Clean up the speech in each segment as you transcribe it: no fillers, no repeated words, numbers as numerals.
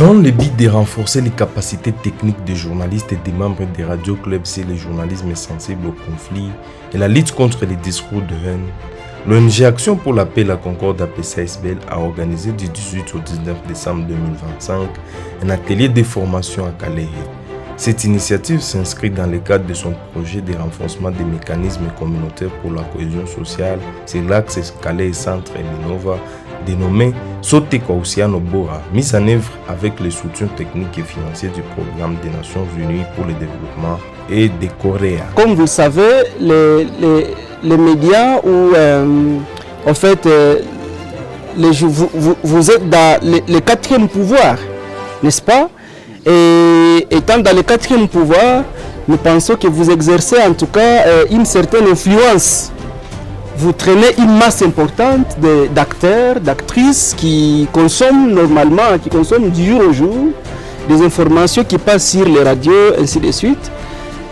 Dans le but de renforcer les capacités techniques des journalistes et des membres des radios clubs sur le journalisme sensible au conflit et la lutte contre les discours de haine, l'ONG Action pour la paix et la concorde APCSBL a organisé du 18 au 19 décembre 2025 un atelier de formation à Calais. Cette initiative s'inscrit dans le cadre de son projet de renforcement des mécanismes communautaires pour la cohésion sociale sur l'axe Calais Centre et Minova, dénommé Sote Kwausiano Bora, mise en œuvre avec le soutien technique et financier du programme des Nations Unies pour le développement et de Corée. Comme vous le savez, les médias où en fait vous êtes dans le quatrième pouvoir, n'est-ce pas? Et étant dans le quatrième pouvoir, nous pensons que vous exercez en tout cas une certaine influence. Vous traînez une masse importante d'acteurs, d'actrices qui consomment normalement, qui consomment du jour au jour des informations qui passent sur les radios, ainsi de suite.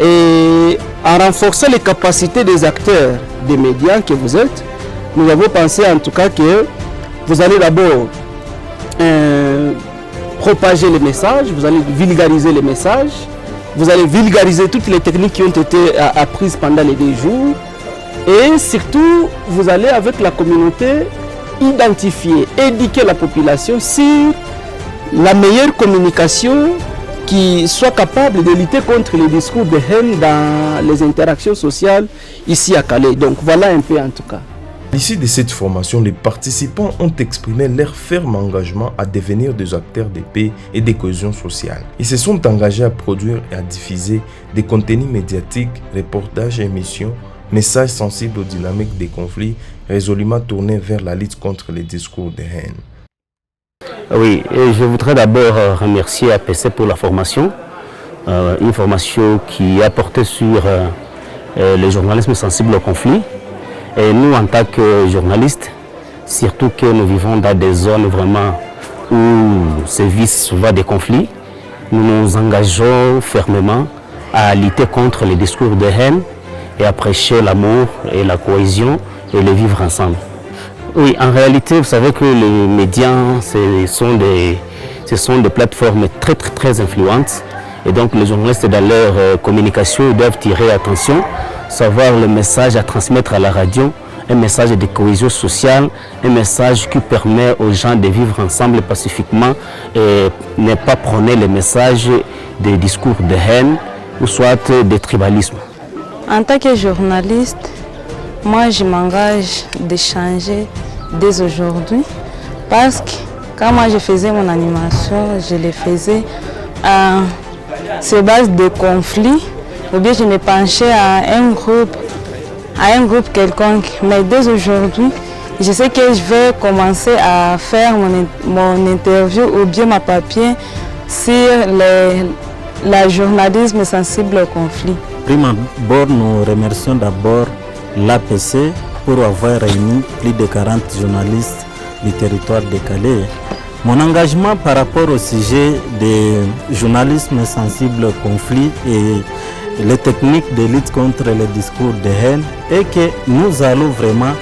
Et en renforçant les capacités des acteurs des médias que vous êtes, nous avons pensé en tout cas que vous allez d'abord propager les messages, vous allez vulgariser les messages, vous allez vulgariser toutes les techniques qui ont été apprises pendant les 2 jours. Et surtout, vous allez avec la communauté identifier, éduquer la population sur la meilleure communication qui soit capable de lutter contre les discours de haine dans les interactions sociales ici à Calais. Donc voilà un peu en tout cas. À l'issue de cette formation, les participants ont exprimé leur ferme engagement à devenir des acteurs de paix et de cohésion sociale. Ils se sont engagés à produire et à diffuser des contenus médiatiques, reportages, émissions, messages sensibles aux dynamiques des conflits, résolument tournés vers la lutte contre les discours de haine. Oui, et je voudrais d'abord remercier APC pour la formation, une formation qui a porté sur le journalisme sensible au conflit. Et nous, en tant que journalistes, surtout que nous vivons dans des zones vraiment où sévissent souvent des conflits, nous nous engageons fermement à lutter contre les discours de haine et à prêcher l'amour et la cohésion et le vivre ensemble. Oui, en réalité, vous savez que les médias, ce sont des plateformes très influentes. Et donc, les journalistes, dans leur communication, ils doivent tirer attention, savoir le message à transmettre à la radio, un message de cohésion sociale, un message qui permet aux gens de vivre ensemble pacifiquement et ne pas prôner les messages des discours de haine ou soit de tribalisme. En tant que journaliste, moi je m'engage de changer dès aujourd'hui parce que quand moi je faisais mon animation, je le faisais sur base de conflits ou bien je me penchais à un groupe quelconque. Mais dès aujourd'hui, je sais que je vais commencer à faire mon interview ou bien ma papier sur le journalisme sensible au conflit. Prime abord, nous remercions d'abord l'APC pour avoir réuni plus de 40 journalistes du territoire de Calais. Mon engagement par rapport au sujet du journalisme sensible au conflit et les techniques de lutte contre les discours de haine est que nous allons vraiment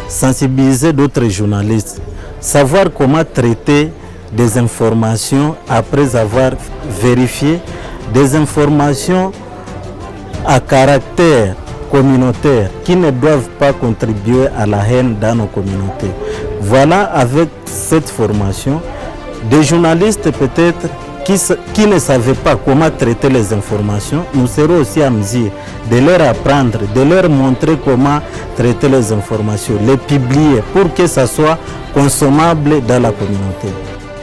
sensibiliser d'autres journalistes, savoir comment traiter des informations après avoir vérifié des informations à caractère communautaire qui ne doivent pas contribuer à la haine dans nos communautés. Voilà, avec cette formation, des journalistes peut-être qui ne savaient pas comment traiter les informations, nous serons aussi à mesure de leur apprendre, de leur montrer comment traiter les informations, les publier pour que ça soit consommable dans la communauté.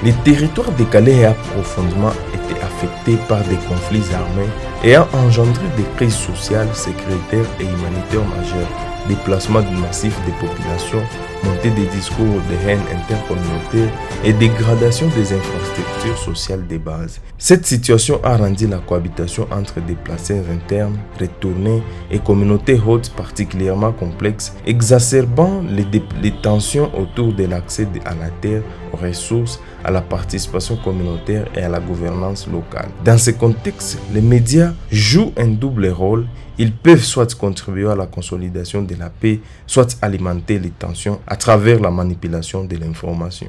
Les territoires de Calais ont profondément été affectés par des conflits armés ayant engendré des crises sociales, sécuritaires et humanitaires majeures, déplacement massif des populations, montée des discours de haine intercommunautaire et dégradation des infrastructures sociales de base. Cette situation a rendu la cohabitation entre déplacés internes, retournés et communautés hautes particulièrement complexe, exacerbant les tensions autour de l'accès à la terre, aux ressources, à la participation communautaire et à la gouvernance locale. Dans ce contexte, les médias jouent un double rôle. Ils peuvent soit contribuer à la consolidation de la paix, soit alimenter les tensions à travers la manipulation de l'information.